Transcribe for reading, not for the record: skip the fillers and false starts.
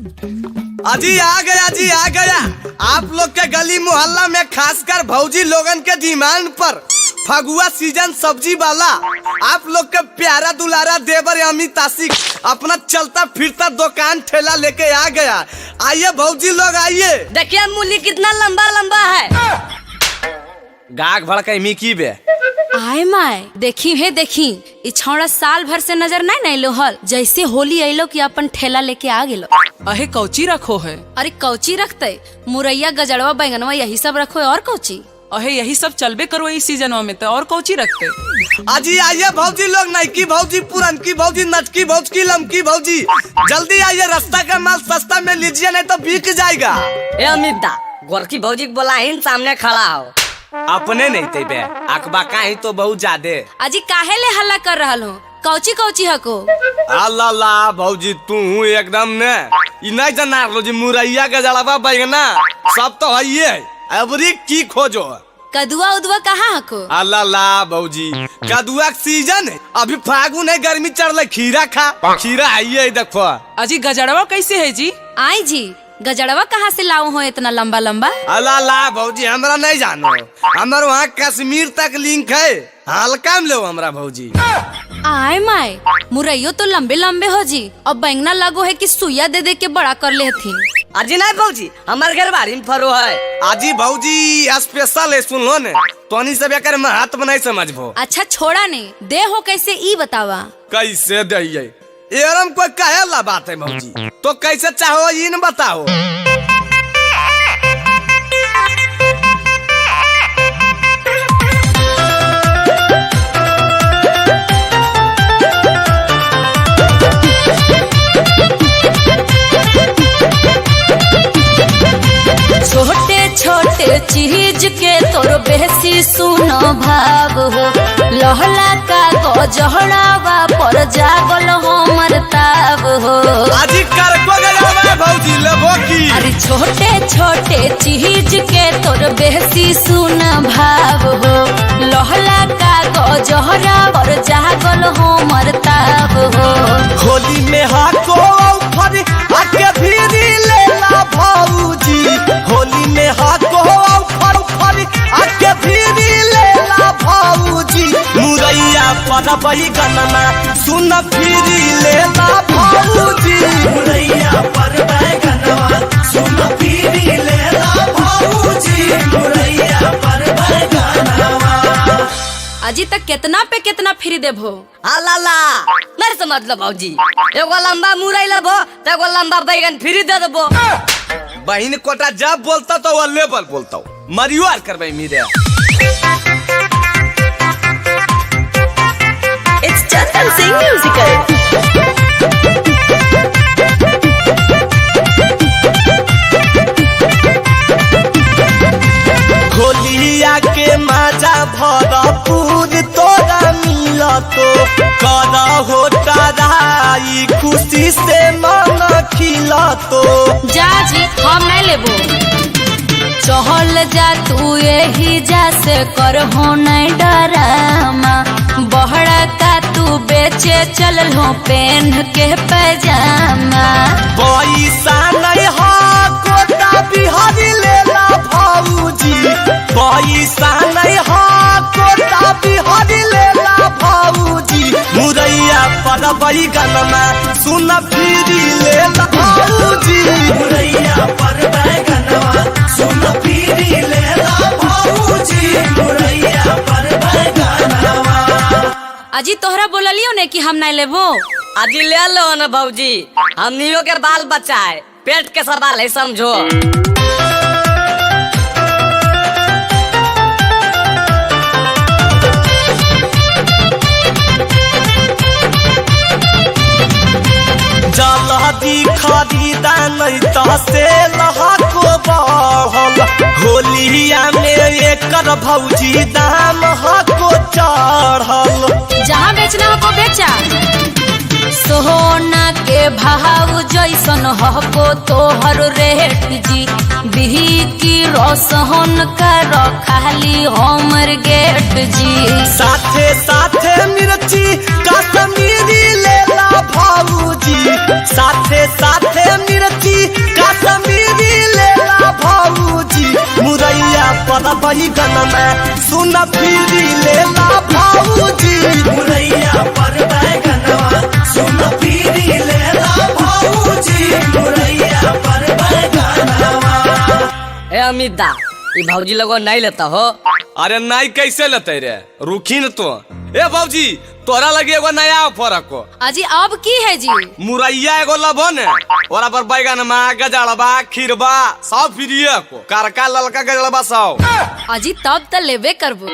अजी आ गया जी आ गया। आप लोग के गली मोहल्ला में खासकर भौजी लोगन के डिमांड पर फगुआ सीजन सब्जी वाला आप लोग के प्यारा दुलारा देवर अमित आशिक अपना चलता फिरता दुकान ठेला लेके आ गया। आइए भौजी लोग आइए। देखिए मूली कितना लंबा लंबा है। गाग भड़का मिकी बे आय माय देखी है देखी ई छौड़ा साल भर से नजर नहीं नहीं लोहल जैसे होली अइलो कि अपन ठेला लेके आ गेलो। अहे कौची रखो है? अरे कौची रखते मुरैया गजड़वा बैंगनवा यही सब रखो है और कौची। अहे यही सब चलबे करो इस सीजनवा में तो और कौची रखते। अजी आइए भौजी लोग, नईकी भौजी, पुरनकी भौजी, नचकी भौजी, लमकी भौजी, जल्दी आइए। रास्ता का माल सस्ता में लीजिए नहीं तो बिक जाएगा। ए अमित दा गोरकी भौजी को बोला इन सामने खड़ा हो। अपने नहीं थे बे अकबा काहे तो बहुत ज्यादा। अजी काहे ले हल्ला कर रहल हो? कौची कौची हको? अल्लाह ला भौजी तू एकदम ने ई नहीं जाना लो जी मुरैया गजड़वा बैगना सब तो है ये अबरी की खोजो। कदुआ उदुआ कहाँ हको? अल्लाह ला भौजी कदुआ का सीजन है अभी फागुन है गर्मी चढ़ खीरा खा खीरा है ये देखो। अजी गजड़वा कैसे है जी? आई जी गजड़वा कहाँ से लाऊ हो इतना लंबा लंबा? अल्लाह ला भौजी हमरा नहीं जानो, हमारे वहाँ कश्मीर तक लिंक है, हल्का में लो हमरा भौजी। आय माय मुरैयो तो लंबे लंबे हो जी। अब बैंगना लगो है कि सुइया दे दे के बड़ा कर ले थी। अजी नहीं भौजी हमारे घर बारी में फरो है। अजी भौजी स्पेशल है सुन लो ने तोनी सब एकर महत्व नहीं समझबो। अच्छा छोड़ा नहीं दे हो कैसे ई बतावा। कैसे दे एरम कोई कहे ला बात है भौजी तो कैसे चाहो ये न बताओ। छोटे छोटे चीज के तोर बेसी सुनो भाव हो। लहला का गजहड़ावा पर जागल हमर ताब हो। अजी कर को गया भौजी लेबो की। अरे छोटे छोटे चीज के तोर बेसी सुन भाव हो। लहला का गजहरा पर जागल हमर ताब हो। होली में हाको फर आके फिरी लेला भौजी, होली में हाको फर आके फिरी लेला भौजी। मुरैया पर बही गनमा सुन फिरी लेला भौजी, मुरैया पर बही गनमा सुन फिरी लेला भौजी, मुरैया पर बही गनमा। अजी तक कितना पे कितना फ्री देबो? ला नहीं समझ लो भौजी एगो लंबा मुरई लेबो तो एगो लंबा बैगन फ्री दे देबो। बहन कोटा जब बोलता तो वो लेवल बोलता हूँ मरियो आर करबे मेरे। It's Chandan Singh musical. होलिया के मजा भरपूर तोरा मिला तो करा हो ताराई खुशी से मन खिला तो। जा जी हम नहीं लेबो। चहल जा तू यही जा से कर हो नहीं डरामा। बहड़ा का तू बेचे चल हो पेन के पैजामा। पैसा नहीं हा कोटा बिहारी लेला भौजी, पैसा नहीं हा कोटा बिहारी लेला भौजी। मुरैया पर बही गनमा सुन फिरी लेला भौजी, मुरैया पर बही गनमा सुन फिरी लेला भौजी, मुरैया पर बही गनमा। अजी तोहरा बोललियो ने कि हम नहीं लेबो। अजी ले लो ना भौजी हमनियो के बाल बच्चा है पेट के सवाल है समझो। जल्दी खरीदा नहीं तो से लहको बढ़ल। होलिया में एकर भौजी दाम हको चढ़ल। जहाँ बेचना हो को बेचा। सोना के भाव जैसन हको तोहर रेट जी। बिही की रोसहन का रखाली हमर गेट जी। साथे साथे मिर्ची कश्मीरी लेला भौजी, साथे साथे मिर्ची बैगनमा सुन फिरी लेला भौजी मुरैया पर बैगनमा सुन फिरी लेला भौजी मुरैया पर बैगनमा। ए अमित दा ये भौजी लोग नहीं लेता हो। अरे नहीं कैसे लेते रे रुकी न तो। ए भौजी तोरा लगे एगो नया ऑफर को अजी अब की है जी? मुरैया एगो लबो ने ओरा पर बैगनमा गजड़बा खीरबा सब फ्री को करका ललका गजड़बा सब। अजी तब तो लेबे करबो।